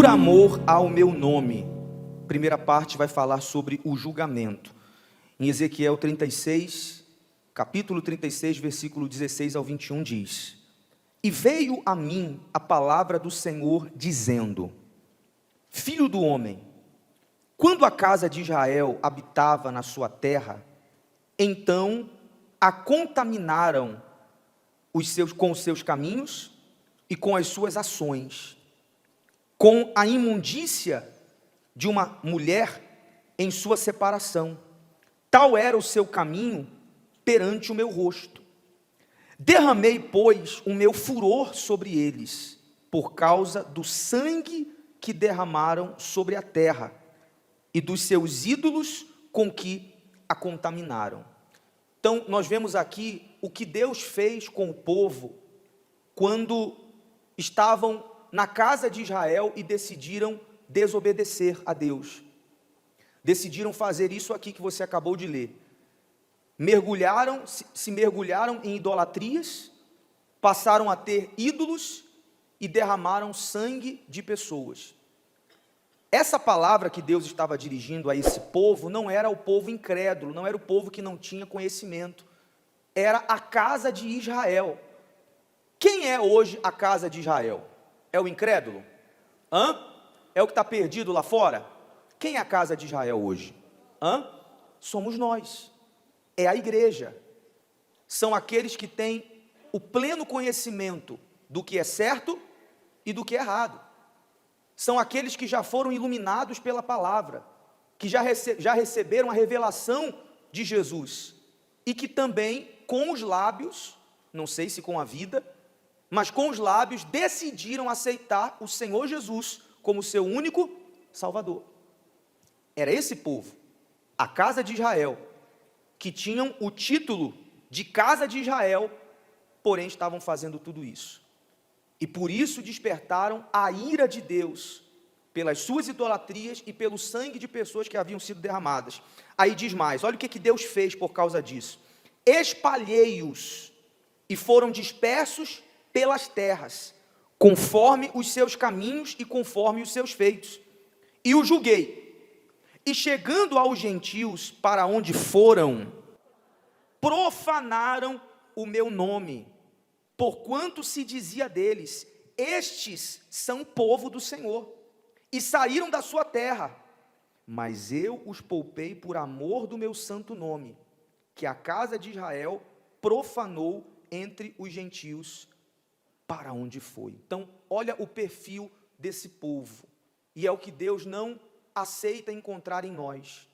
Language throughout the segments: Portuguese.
amor ao meu nome. Primeira parte vai falar sobre o julgamento. Em Ezequiel 36, capítulo 36, versículo 16 ao 21 diz: E veio a mim a palavra do Senhor dizendo: Filho do homem, quando a casa de Israel habitava na sua terra, então a contaminaram com os seus caminhos e com as suas ações, com a imundícia de uma mulher em sua separação. Tal era o seu caminho perante o meu rosto. Derramei, pois, o meu furor sobre eles, por causa do sangue que derramaram sobre a terra, e dos seus ídolos com que a contaminaram. Então, nós vemos aqui o que Deus fez com o povo, quando estavam na casa de Israel e decidiram desobedecer a Deus. Decidiram fazer isso aqui que você acabou de ler. Se mergulharam em idolatrias, passaram a ter ídolos e derramaram sangue de pessoas. Essa palavra que Deus estava dirigindo a esse povo não era o povo incrédulo, não era o povo que não tinha conhecimento, era a casa de Israel. Quem é hoje a casa de Israel? É o incrédulo? É o que está perdido lá fora? Quem é a casa de Israel hoje? Somos nós, é a igreja. São aqueles que têm o pleno conhecimento do que é certo e do que é errado. São aqueles que já foram iluminados pela palavra, que já receberam a revelação de Jesus, e que também com os lábios, não sei se com a vida, mas com os lábios decidiram aceitar o Senhor Jesus como seu único Salvador. Era esse povo, a casa de Israel, que tinham o título de casa de Israel, porém estavam fazendo tudo isso. E por isso despertaram a ira de Deus, pelas suas idolatrias e pelo sangue de pessoas que haviam sido derramadas. Aí diz mais, olha o que Deus fez por causa disso. Espalhei-os e foram dispersos pelas terras, conforme os seus caminhos e conforme os seus feitos. E os julguei. E chegando aos gentios para onde foram, profanaram o meu nome, porquanto se dizia deles: estes são povo do Senhor, e saíram da sua terra. Mas eu os poupei por amor do meu santo nome, que a casa de Israel profanou entre os gentios para onde foi. Então, olha o perfil desse povo, e é o que Deus não aceita encontrar em nós.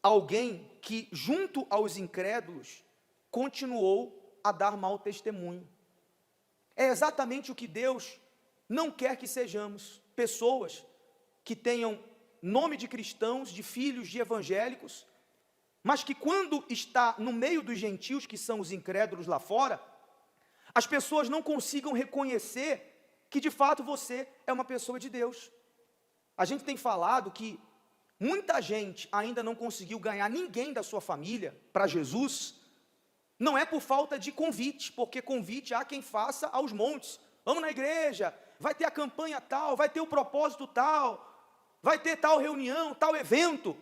Alguém que, junto aos incrédulos, continuou a dar mau testemunho. É exatamente o que Deus não quer que sejamos. Pessoas que tenham nome de cristãos, de filhos de evangélicos, mas que quando está no meio dos gentios, que são os incrédulos lá fora, as pessoas não consigam reconhecer que de fato você é uma pessoa de Deus. A gente tem falado que muita gente ainda não conseguiu ganhar ninguém da sua família para Jesus. Não é por falta de convite, porque convite há quem faça aos montes. Vamos na igreja, vai ter a campanha tal, vai ter o propósito tal, vai ter tal reunião, tal evento.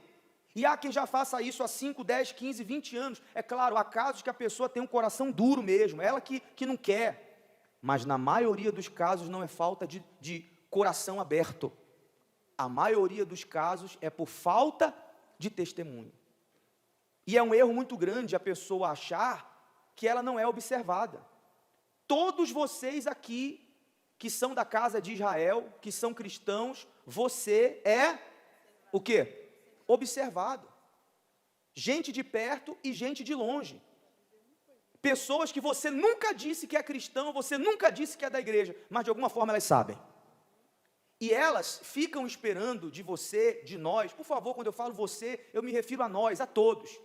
E há quem já faça isso há 5, 10, 15, 20 anos. É claro, há casos que a pessoa tem um coração duro mesmo, ela que não quer. Mas na maioria dos casos não é falta de coração aberto. A maioria dos casos é por falta de testemunho. E é um erro muito grande a pessoa achar que ela não é observada. Todos vocês aqui, que são da casa de Israel, que são cristãos, você é o quê? Observado. Gente de perto e gente de longe. Pessoas que você nunca disse que é cristão, você nunca disse que é da igreja, mas de alguma forma elas sabem. E elas ficam esperando de você, de nós, por favor, quando eu falo você, eu me refiro a nós, a todos.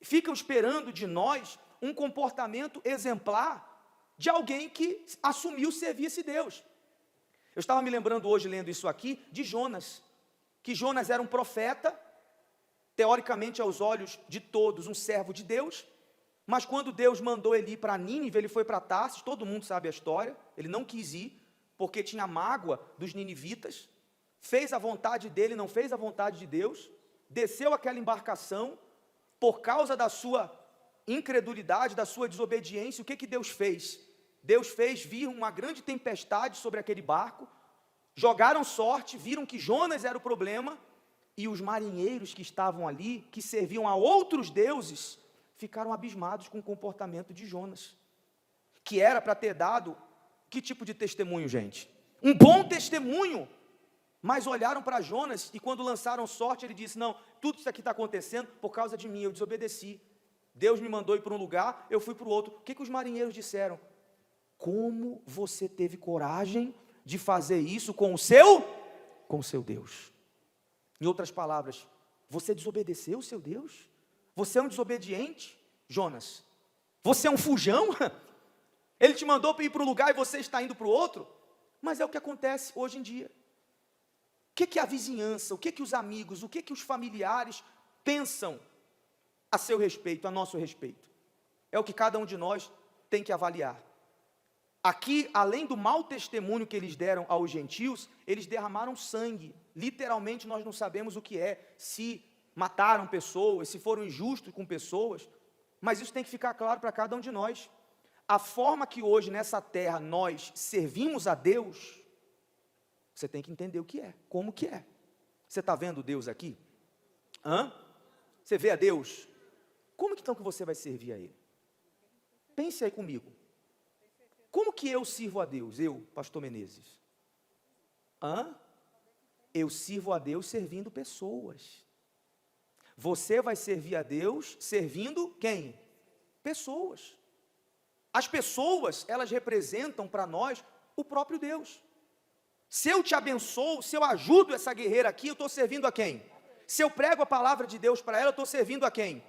Ficam esperando de nós um comportamento exemplar de alguém que assumiu servir esse Deus. Eu estava me lembrando hoje, lendo isso aqui, de Jonas, que Jonas era um profeta, teoricamente aos olhos de todos um servo de Deus, mas quando Deus mandou ele ir para Nínive, ele foi para Tarsis, todo mundo sabe a história, ele não quis ir, porque tinha mágoa dos ninivitas, fez a vontade dele, não fez a vontade de Deus, desceu aquela embarcação, por causa da sua incredulidade, da sua desobediência. O que Deus fez? Deus fez vir uma grande tempestade sobre aquele barco, jogaram sorte, viram que Jonas era o problema, e os marinheiros que estavam ali, que serviam a outros deuses, ficaram abismados com o comportamento de Jonas, que era para ter dado, que tipo de testemunho, gente? Um bom testemunho, mas olharam para Jonas, e quando lançaram sorte, ele disse, não, tudo isso aqui está acontecendo por causa de mim, eu desobedeci, Deus me mandou ir para um lugar, eu fui para o outro. O que os marinheiros disseram? Como você teve coragem de fazer isso com o seu Deus? Em outras palavras, você desobedeceu o seu Deus? Você é um desobediente, Jonas? Você é um fujão? Ele te mandou para ir para um lugar e você está indo para o outro? Mas é o que acontece hoje em dia. O que a vizinhança, o que os amigos, o que os familiares pensam a seu respeito, a nosso respeito? É o que cada um de nós tem que avaliar. Aqui, além do mau testemunho que eles deram aos gentios, eles derramaram sangue. Literalmente, nós não sabemos o que é, se mataram pessoas, se foram injustos com pessoas, mas isso tem que ficar claro para cada um de nós. A forma que hoje nessa terra nós servimos a Deus, você tem que entender o que é, como que é. Você está vendo Deus aqui? Você vê a Deus? Como que então que você vai servir a Ele? Pense aí comigo. Como que eu sirvo a Deus, eu, pastor Menezes? Eu sirvo a Deus servindo pessoas. Você vai servir a Deus servindo quem? Pessoas. As pessoas, elas representam para nós o próprio Deus. Se eu te abençoo, se eu ajudo essa guerreira aqui, eu estou servindo a quem? Se eu prego a palavra de Deus para ela, eu estou servindo a quem?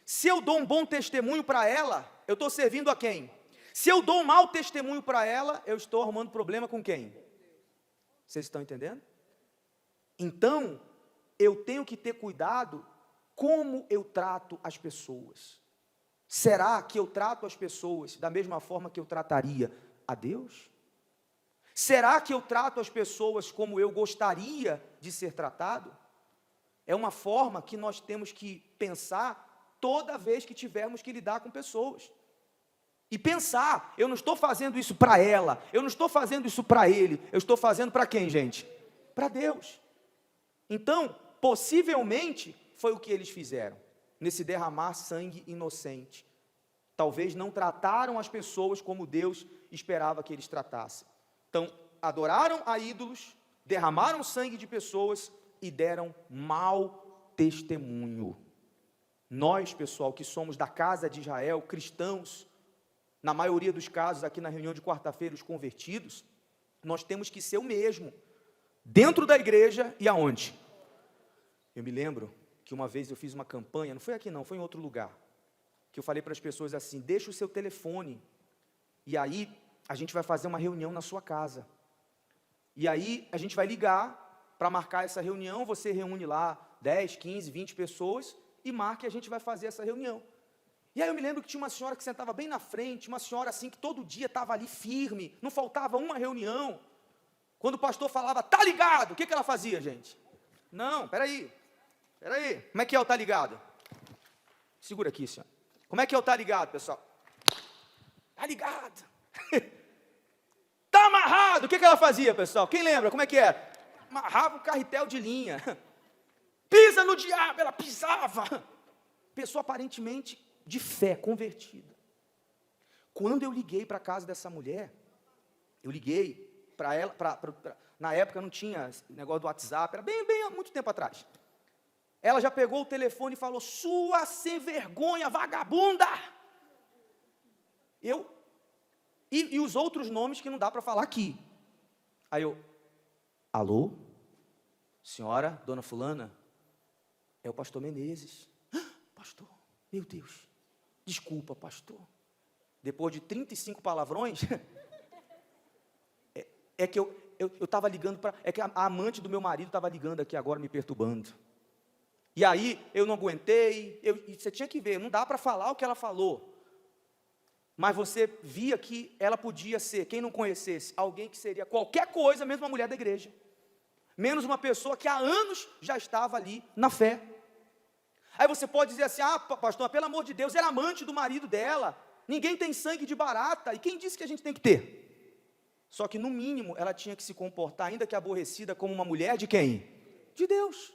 Se eu dou um bom testemunho para ela, eu estou servindo a quem? Se eu dou um mau testemunho para ela, eu estou arrumando problema com quem? Vocês estão entendendo? Então, eu tenho que ter cuidado como eu trato as pessoas. Será que eu trato as pessoas da mesma forma que eu trataria a Deus? Será que eu trato as pessoas como eu gostaria de ser tratado? É uma forma que nós temos que pensar toda vez que tivermos que lidar com pessoas. E pensar, eu não estou fazendo isso para ela, eu não estou fazendo isso para ele, eu estou fazendo para quem, gente? Para Deus. Então, possivelmente, foi o que eles fizeram, nesse derramar sangue inocente. Talvez não trataram as pessoas como Deus esperava que eles tratassem. Então, adoraram a ídolos, derramaram sangue de pessoas e deram mau testemunho. Nós, pessoal, que somos da casa de Israel, cristãos, na maioria dos casos, aqui na reunião de quarta-feira, os convertidos, nós temos que ser o mesmo, dentro da igreja e aonde? Eu me lembro que uma vez eu fiz uma campanha, não foi aqui não, foi em outro lugar, que eu falei para as pessoas assim, deixa o seu telefone, e aí a gente vai fazer uma reunião na sua casa, e aí a gente vai ligar para marcar essa reunião, você reúne lá 10, 15, 20 pessoas, e marca e a gente vai fazer essa reunião. E aí eu me lembro que tinha uma senhora que sentava bem na frente, uma senhora assim que todo dia estava ali firme, não faltava uma reunião. Quando o pastor falava, tá ligado, o que ela fazia, gente? Não, peraí, como é que é o tá ligado? Segura aqui, senhor. Como é que é o tá ligado, pessoal? Tá ligado. Tá amarrado, o que ela fazia, pessoal? Quem lembra, como é que era? Amarrava um carretel de linha. Pisa no diabo, ela pisava. Pessoa aparentemente de fé, convertida. Quando eu liguei para a casa dessa mulher, eu liguei para ela, na época não tinha negócio do WhatsApp, era bem há muito tempo atrás. Ela já pegou o telefone e falou, sua sem vergonha, vagabunda! E os outros nomes que não dá para falar aqui. Aí eu, alô? Senhora, dona fulana? É o pastor Menezes. Pastor, meu Deus. Desculpa, pastor. Depois de 35 palavrões, é que eu estava ligando para... É que a amante do meu marido estava ligando aqui agora, me perturbando. E aí, eu não aguentei, e você tinha que ver, não dá para falar o que ela falou. mas você via que ela podia ser, quem não conhecesse, alguém que seria qualquer coisa, mesmo uma mulher da igreja, menos uma pessoa que há anos já estava ali na fé. Aí você pode dizer assim, pastor, pelo amor de Deus, era amante do marido dela, ninguém tem sangue de barata, e quem disse que a gente tem que ter? Só que no mínimo, ela tinha que se comportar, ainda que aborrecida, como uma mulher de quem? De Deus,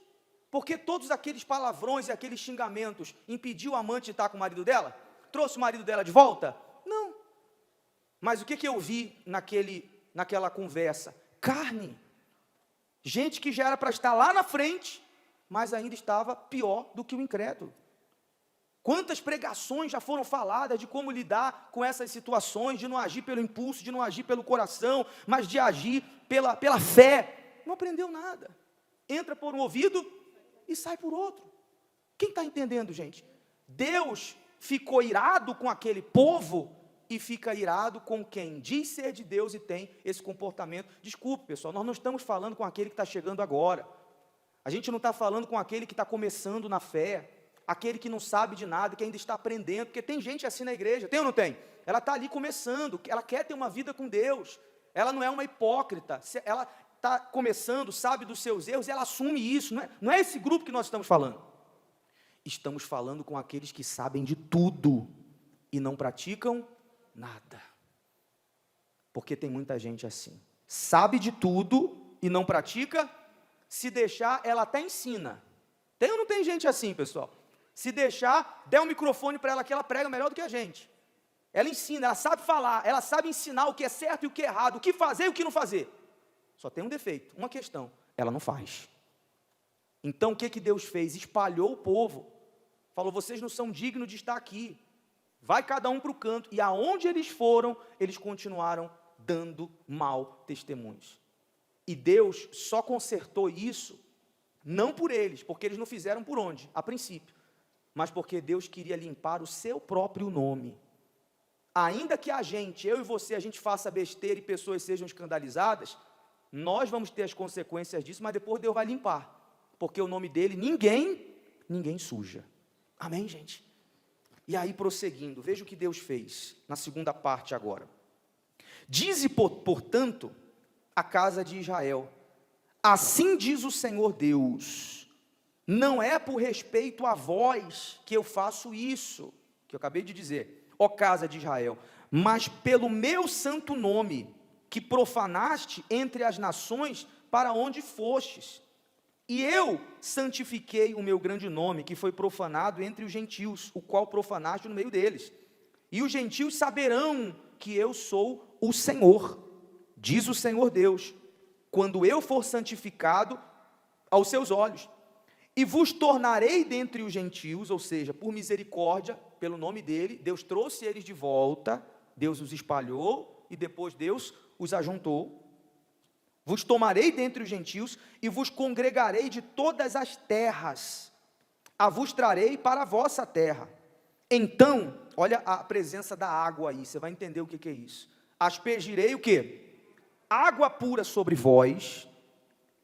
porque todos aqueles palavrões e aqueles xingamentos, impediu o amante de estar com o marido dela? Trouxe o marido dela de volta? Não. Mas o que eu vi naquela conversa? Carne. Gente que já era para estar lá na frente, mas ainda estava pior do que o incrédulo. Quantas pregações já foram faladas de como lidar com essas situações, de não agir pelo impulso, de não agir pelo coração, mas de agir pela fé. Não aprendeu nada. Entra por um ouvido e sai por outro. Quem está entendendo, gente? Deus ficou irado com aquele povo e fica irado com quem diz ser de Deus e tem esse comportamento. Desculpe, pessoal, nós não estamos falando com aquele que está chegando agora. A gente não está falando com aquele que está começando na fé, aquele que não sabe de nada, que ainda está aprendendo, porque tem gente assim na igreja, tem ou não tem? Ela está ali começando, ela quer ter uma vida com Deus, ela não é uma hipócrita, ela está começando, sabe dos seus erros, e ela assume isso, não é esse grupo que nós estamos falando. Estamos falando com aqueles que sabem de tudo e não praticam nada. Porque tem muita gente assim. Sabe de tudo e não pratica, se deixar, ela até ensina. Tem ou não tem gente assim, pessoal? Se deixar, der um microfone para ela que ela prega melhor do que a gente. Ela ensina, ela sabe falar, ela sabe ensinar o que é certo e o que é errado, o que fazer e o que não fazer. Só tem um defeito, uma questão, ela não faz. Então o que Deus fez? Espalhou o povo. Falou, vocês não são dignos de estar aqui. Vai cada um para o canto. E aonde eles foram, eles continuaram dando mau testemunhos. E Deus só consertou isso, não por eles, porque eles não fizeram por onde? A princípio. Mas porque Deus queria limpar o seu próprio nome. Ainda que a gente, eu e você, a gente faça besteira e pessoas sejam escandalizadas, nós vamos ter as consequências disso, mas depois Deus vai limpar. Porque o nome dele, ninguém suja. Amém, gente? E aí, prosseguindo, veja o que Deus fez, na segunda parte agora. Dize, portanto, a casa de Israel, assim diz o Senhor Deus, não é por respeito a vós que eu faço isso, que eu acabei de dizer, ó casa de Israel, mas pelo meu santo nome, que profanaste entre as nações para onde fostes. E eu santifiquei o meu grande nome, que foi profanado entre os gentios, o qual profanaste no meio deles. E os gentios saberão que eu sou o Senhor, diz o Senhor Deus, quando eu for santificado aos seus olhos. E vos tornarei dentre os gentios, ou seja, por misericórdia, pelo nome dele, Deus trouxe eles de volta, Deus os espalhou, e depois Deus os ajuntou. Vos tomarei dentre os gentios e vos congregarei de todas as terras, a vos trarei para a vossa terra. Então, olha a presença da água aí, você vai entender o que é isso. Aspergirei o quê? Água pura sobre vós,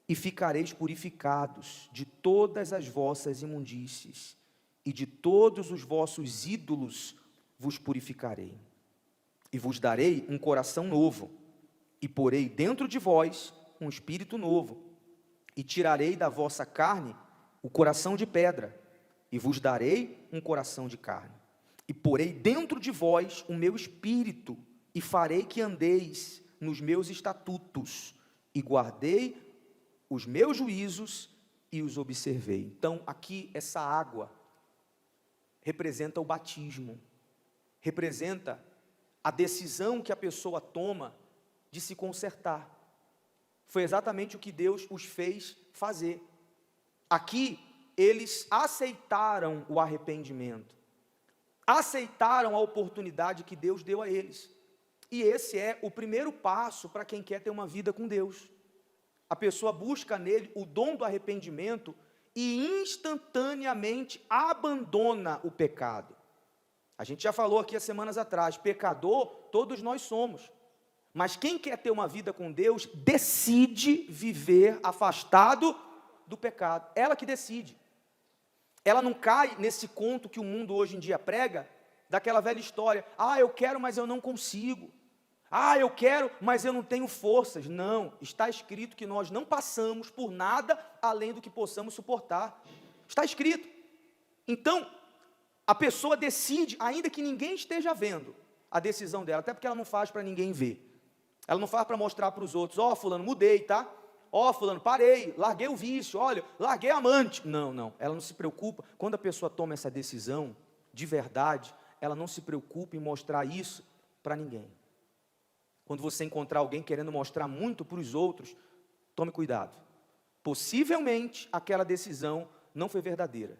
e ficareis purificados de todas as vossas imundícies, e de todos os vossos ídolos vos purificarei. E vos darei um coração novo, e porei dentro de vós um espírito novo, e tirarei da vossa carne o coração de pedra, e vos darei um coração de carne. E porei dentro de vós o meu espírito, e farei que andeis nos meus estatutos, e guardei os meus juízos, e os observei. Então, aqui, essa água representa o batismo, representa a decisão que a pessoa toma de se consertar. Foi exatamente o que Deus os fez fazer. Aqui, eles aceitaram o arrependimento, aceitaram a oportunidade que Deus deu a eles. E esse é o primeiro passo para quem quer ter uma vida com Deus. A pessoa busca nele o dom do arrependimento e instantaneamente abandona o pecado. A gente já falou aqui há semanas atrás, pecador todos nós somos. Mas quem quer ter uma vida com Deus, decide viver afastado do pecado. Ela que decide. Ela não cai nesse conto que o mundo hoje em dia prega, daquela velha história, eu quero, mas eu não consigo, eu quero, mas eu não tenho forças. Não, está escrito que nós não passamos por nada além do que possamos suportar, está escrito. Então, a pessoa decide, ainda que ninguém esteja vendo a decisão dela, até porque ela não faz para ninguém ver, ela não faz para mostrar para os outros, fulano, mudei, tá? Fulano, parei, larguei o vício, olha, larguei a amante. Não, ela não se preocupa. Quando a pessoa toma essa decisão, de verdade, ela não se preocupa em mostrar isso para ninguém. Quando você encontrar alguém querendo mostrar muito para os outros, tome cuidado. Possivelmente, aquela decisão não foi verdadeira,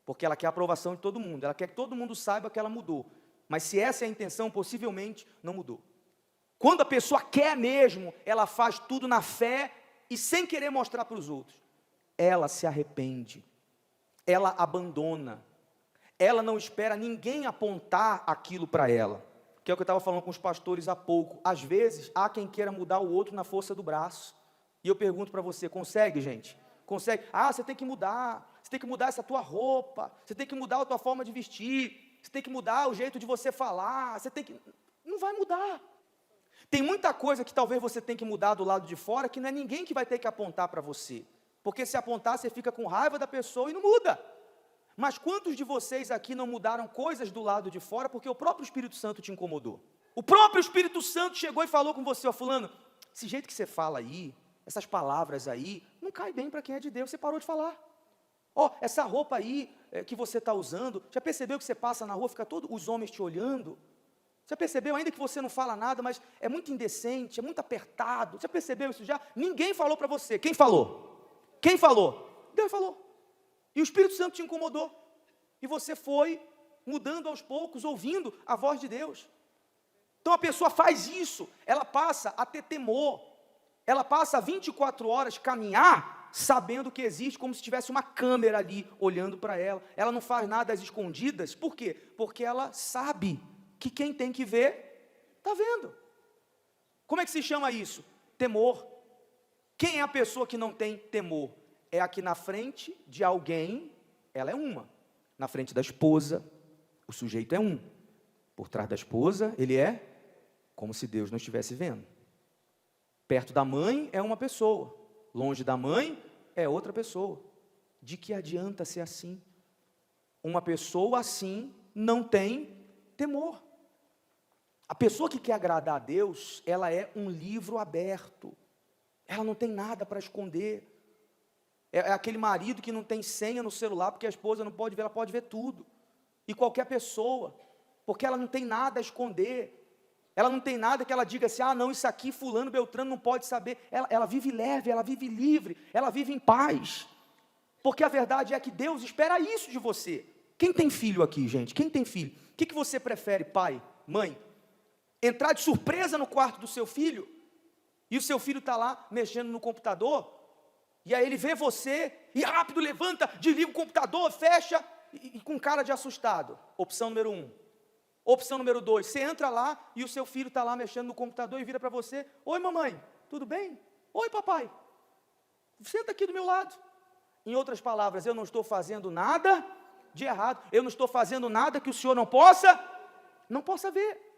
porque ela quer a aprovação de todo mundo, ela quer que todo mundo saiba que ela mudou, mas se essa é a intenção, possivelmente não mudou. Quando a pessoa quer mesmo, ela faz tudo na fé e sem querer mostrar para os outros. Ela se arrepende, ela abandona, ela não espera ninguém apontar aquilo para ela, que é o que eu estava falando com os pastores há pouco. Às vezes, há quem queira mudar o outro na força do braço, e eu pergunto para você, consegue, gente? Consegue? Você tem que mudar essa tua roupa, você tem que mudar a tua forma de vestir, você tem que mudar o jeito de você falar, não vai mudar. Tem muita coisa que talvez você tenha que mudar do lado de fora, que não é ninguém que vai ter que apontar para você, porque se apontar, você fica com raiva da pessoa e não muda. Mas quantos de vocês aqui não mudaram coisas do lado de fora, porque o próprio Espírito Santo te incomodou? O próprio Espírito Santo chegou e falou com você, fulano, esse jeito que você fala aí, essas palavras aí, não cai bem para quem é de Deus, você parou de falar. Essa roupa aí que você está usando, já percebeu que você passa na rua, fica todos os homens te olhando? Já percebeu, ainda que você não fala nada, mas é muito indecente, é muito apertado, já percebeu isso já? Ninguém falou para você, quem falou? Quem falou? Deus falou, e o Espírito Santo te incomodou, e você foi mudando aos poucos, ouvindo a voz de Deus. Então a pessoa faz isso, ela passa a ter temor, ela passa 24 horas caminhar, sabendo que existe, como se tivesse uma câmera ali, olhando para ela. Ela não faz nada às escondidas, por quê? Porque ela sabe que quem tem que ver, está vendo. Como é que se chama isso? Temor. Quem é a pessoa que não tem temor? É a que na frente de alguém, ela é uma. Na frente da esposa, o sujeito é um. Por trás da esposa, ele é como se Deus não estivesse vendo. Perto da mãe é uma pessoa, longe da mãe é outra pessoa. De que adianta ser assim? Uma pessoa assim não tem temor. A pessoa que quer agradar a Deus, ela é um livro aberto, ela não tem nada para esconder. É aquele marido que não tem senha no celular, porque a esposa não pode ver, ela pode ver tudo, e qualquer pessoa, porque ela não tem nada a esconder, ela não tem nada que ela diga assim, não, isso aqui fulano, beltrano não pode saber. Ela vive leve, ela vive livre, ela vive em paz, porque a verdade é que Deus espera isso de você. Quem tem filho aqui, gente? Quem tem filho? O que você prefere, pai, mãe? Entrar de surpresa no quarto do seu filho, e o seu filho está lá mexendo no computador, e aí ele vê você, e rápido levanta, desliga o computador, fecha, e com cara de assustado? Opção número 1. Opção número 2, você entra lá, e o seu filho está lá mexendo no computador, e vira para você, oi mamãe, tudo bem? Oi papai, senta aqui do meu lado. Em outras palavras, eu não estou fazendo nada de errado, eu não estou fazendo nada que o senhor não possa ver.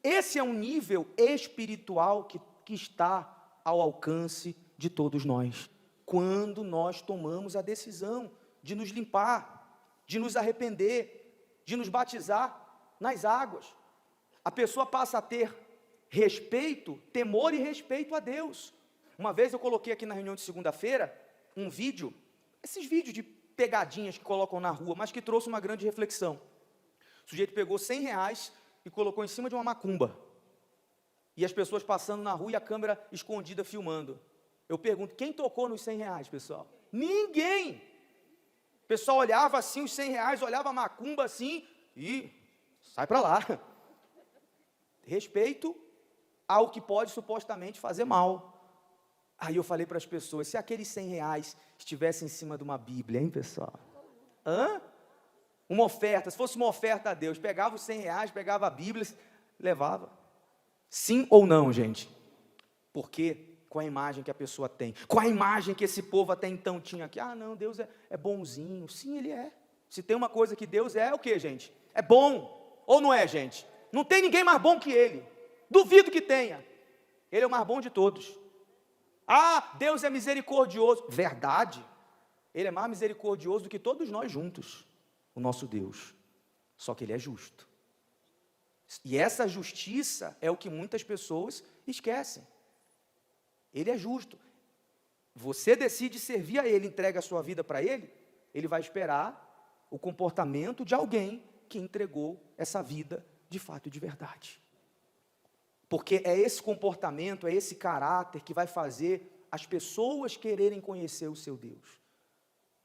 Esse é um nível espiritual que está ao alcance de todos nós, quando nós tomamos a decisão de nos limpar, de nos arrepender, de nos batizar nas águas. A pessoa passa a ter respeito, temor e respeito a Deus. Uma vez eu coloquei aqui na reunião de segunda-feira um vídeo, esses vídeos de pegadinhas que colocam na rua, mas que trouxe uma grande reflexão. O sujeito pegou R$100 e colocou em cima de uma macumba, e as pessoas passando na rua e a câmera escondida filmando. Eu pergunto, quem tocou nos R$100, pessoal? Ninguém. O pessoal olhava assim, os R$100, olhava a macumba assim, e sai para lá. Respeito ao que pode supostamente fazer mal. Aí eu falei para as pessoas, se aqueles R$100 estivessem em cima de uma Bíblia, hein, pessoal? Uma oferta, se fosse uma oferta a Deus, pegava os R$100, pegava a Bíblia, levava. Sim ou não, gente? Porque com a imagem que a pessoa tem, com a imagem que esse povo até então tinha aqui, não, Deus é bonzinho. Sim, Ele é. Se tem uma coisa que Deus é o que, gente? É bom. Ou não é, gente? Não tem ninguém mais bom que ele. Duvido que tenha. Ele é o mais bom de todos. Ah, Deus é misericordioso. Verdade. Ele é mais misericordioso do que todos nós juntos. O nosso Deus. Só que ele é justo. E essa justiça é o que muitas pessoas esquecem. Ele é justo. Você decide servir a ele, entrega a sua vida para ele, ele vai esperar o comportamento de alguém que entregou essa vida de fato e de verdade. Porque é esse comportamento, é esse caráter que vai fazer as pessoas quererem conhecer o seu Deus.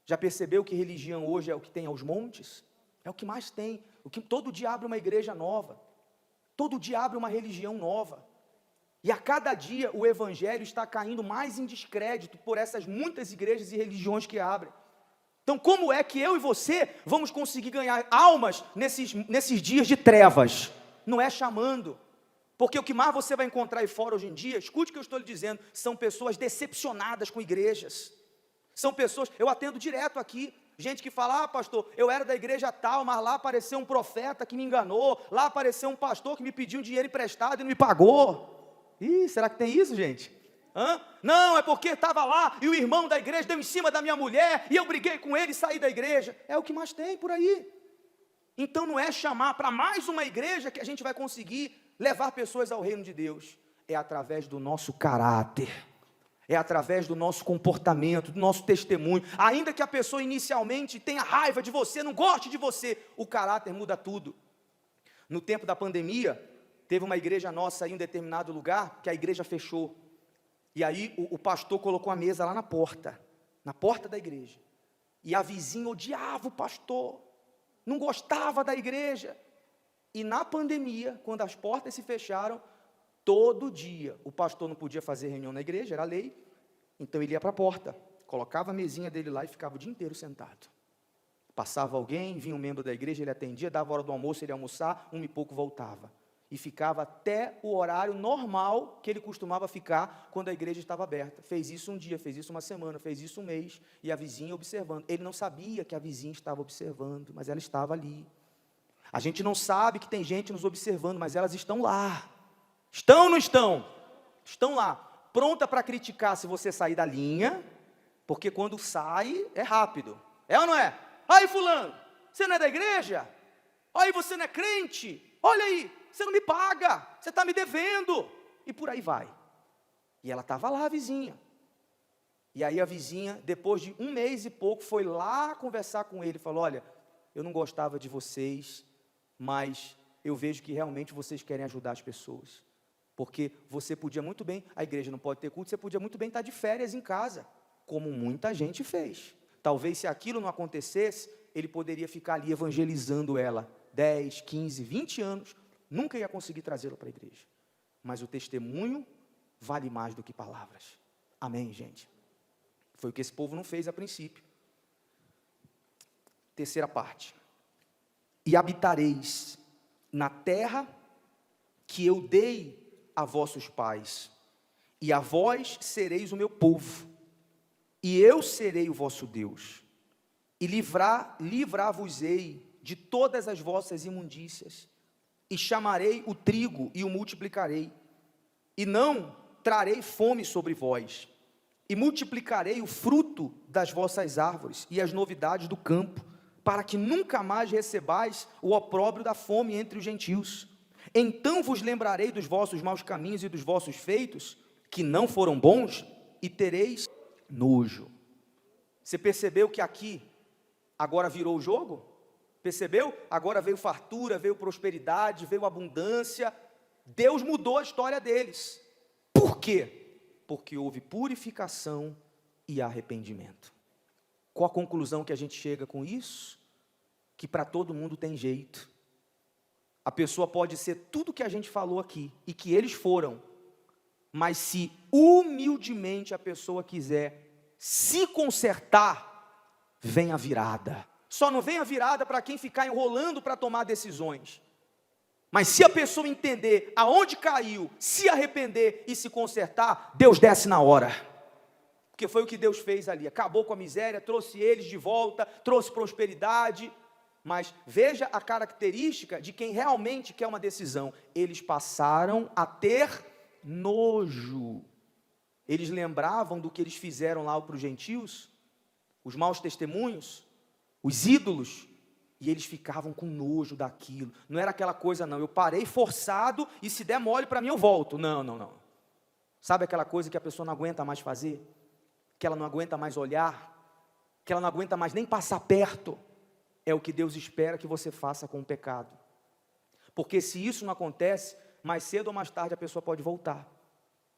Já percebeu que religião hoje é o que tem aos montes? É o que mais tem. Todo dia abre uma igreja nova. Todo dia abre uma religião nova. E a cada dia o evangelho está caindo mais em descrédito por essas muitas igrejas e religiões que abrem. Então, como é que eu e você vamos conseguir ganhar almas nesses dias de trevas? Não é chamando. Porque o que mais você vai encontrar aí fora hoje em dia, escute o que eu estou lhe dizendo, são pessoas decepcionadas com igrejas. São pessoas, eu atendo direto aqui, gente que fala, pastor, eu era da igreja tal, mas lá apareceu um profeta que me enganou, lá apareceu um pastor que me pediu um dinheiro emprestado e não me pagou. Ih, será que tem isso, gente? Não, é porque estava lá e o irmão da igreja deu em cima da minha mulher e eu briguei com ele e saí da igreja. É o que mais tem por aí. Então não é chamar para mais uma igreja que a gente vai conseguir levar pessoas ao reino de Deus. É através do nosso caráter. É através do nosso comportamento, do nosso testemunho. Ainda que a pessoa inicialmente tenha raiva de você, não goste de você, o caráter muda tudo. No tempo da pandemia, teve uma igreja nossa aí em um determinado lugar, que a igreja fechou. E aí o pastor colocou a mesa lá na porta da igreja. E a vizinha odiava o pastor, não gostava da igreja. E na pandemia, quando as portas se fecharam, todo dia o pastor não podia fazer reunião na igreja, era lei. Então ele ia para a porta, colocava a mesinha dele lá e ficava o dia inteiro sentado. Passava alguém, vinha um membro da igreja, ele atendia, dava a hora do almoço, ele ia almoçar, e pouco voltava. E ficava até o horário normal que ele costumava ficar quando a igreja estava aberta. Fez isso um dia, fez isso uma semana, fez isso um mês, e a vizinha observando. Ele não sabia que a vizinha estava observando, mas ela estava ali. A gente não sabe que tem gente nos observando, mas elas estão lá. Estão ou não estão? Estão lá, pronta para criticar se você sair da linha, porque quando sai, é rápido. É ou não é? Aí fulano, você não é da igreja? Aí você não é crente? Olha aí, você não me paga, você está me devendo. E por aí vai. E ela estava lá, a vizinha. E aí a vizinha, depois de um mês e pouco, foi lá conversar com ele, falou, olha, eu não gostava de vocês, mas eu vejo que realmente vocês querem ajudar as pessoas. Porque você podia muito bem, a igreja não pode ter culto, você podia muito bem estar de férias em casa, como muita gente fez. Talvez se aquilo não acontecesse, ele poderia ficar ali evangelizando ela, 10, 15, 20 anos, nunca ia conseguir trazê-la para a igreja. Mas o testemunho vale mais do que palavras. Amém, gente? Foi o que esse povo não fez a princípio. Terceira parte. E habitareis na terra que eu dei a vossos pais, e a vós sereis o meu povo, e eu serei o vosso Deus, e livrar-vos-ei de todas as vossas imundícias, e chamarei o trigo e o multiplicarei, e não trarei fome sobre vós, e multiplicarei o fruto das vossas árvores, e as novidades do campo, para que nunca mais recebais o opróbrio da fome entre os gentios. Então vos lembrarei dos vossos maus caminhos e dos vossos feitos, que não foram bons, e tereis nojo. Você percebeu que aqui, agora virou o jogo? Percebeu? Agora veio fartura, veio prosperidade, veio abundância. Deus mudou a história deles. Por quê? Porque houve purificação e arrependimento. Qual a conclusão que a gente chega com isso? Que para todo mundo tem jeito. A pessoa pode ser tudo que a gente falou aqui, e que eles foram, mas se humildemente a pessoa quiser se consertar, vem a virada. Só não vem a virada para quem ficar enrolando para tomar decisões. Mas se a pessoa entender aonde caiu, se arrepender e se consertar, Deus desce na hora. Porque foi o que Deus fez ali, acabou com a miséria, trouxe eles de volta, trouxe prosperidade. Mas veja a característica de quem realmente quer uma decisão. Eles passaram a ter nojo. Eles lembravam do que eles fizeram lá para os gentios, os maus testemunhos, os ídolos, e eles ficavam com nojo daquilo. Não era aquela coisa, não, eu parei forçado e se der mole para mim eu volto. Não, não, não. Sabe aquela coisa que a pessoa não aguenta mais fazer? Que ela não aguenta mais olhar? Que ela não aguenta mais nem passar perto? É o que Deus espera que você faça com o pecado. Porque se isso não acontece, mais cedo ou mais tarde a pessoa pode voltar.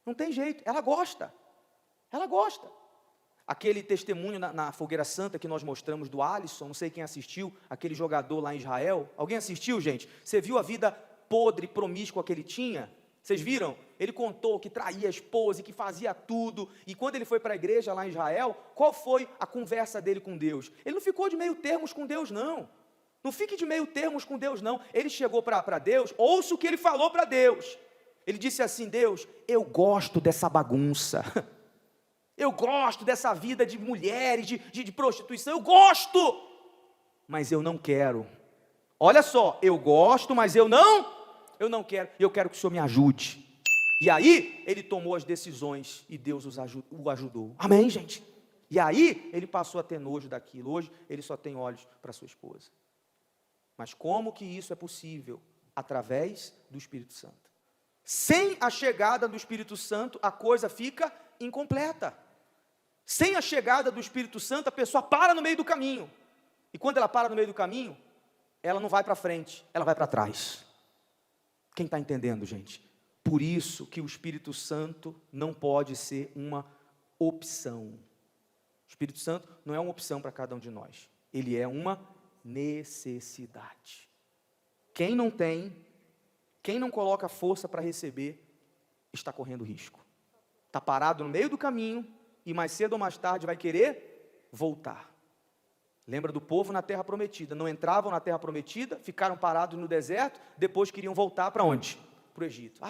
Não tem jeito, ela gosta. Ela gosta. Aquele testemunho na Fogueira Santa que nós mostramos do Alisson, não sei quem assistiu, aquele jogador lá em Israel. Alguém assistiu, gente? Você viu a vida podre, promíscua que ele tinha? Vocês viram? Ele contou que traía a esposa e que fazia tudo. E quando ele foi para a igreja lá em Israel, qual foi a conversa dele com Deus? Ele não ficou de meio termos com Deus, não. Não fique de meio termos com Deus, não. Ele chegou para Deus, ouça o que ele falou para Deus. Ele disse assim: Deus, eu gosto dessa bagunça. Eu gosto dessa vida de mulheres, de prostituição. Eu gosto, mas eu não quero. Olha só, eu gosto, mas eu não quero. Eu quero que o Senhor me ajude. E aí, ele tomou as decisões e Deus o ajudou. Amém, gente? E aí, ele passou a ter nojo daquilo. Hoje, ele só tem olhos para sua esposa. Mas como que isso é possível? Através do Espírito Santo. Sem a chegada do Espírito Santo, a coisa fica incompleta. Sem a chegada do Espírito Santo, a pessoa para no meio do caminho. E quando ela para no meio do caminho, ela não vai para frente, ela vai para trás. Quem está entendendo, gente? Por isso que o Espírito Santo não pode ser uma opção. O Espírito Santo não é uma opção para cada um de nós. Ele é uma necessidade. Quem não tem, quem não coloca força para receber, está correndo risco. Está parado no meio do caminho e mais cedo ou mais tarde vai querer voltar. Lembra do povo na terra prometida? Não entravam na terra prometida, ficaram parados no deserto, depois queriam voltar para onde? Para o Egito.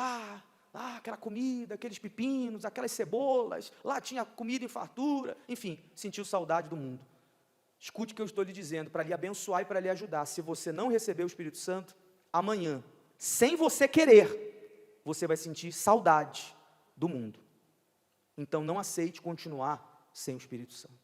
Aquela comida, aqueles pepinos, aquelas cebolas, lá tinha comida em fartura, enfim, sentiu saudade do mundo. Escute o que eu estou lhe dizendo, para lhe abençoar e para lhe ajudar. Se você não receber o Espírito Santo, amanhã, sem você querer, você vai sentir saudade do mundo. Então não aceite continuar sem o Espírito Santo.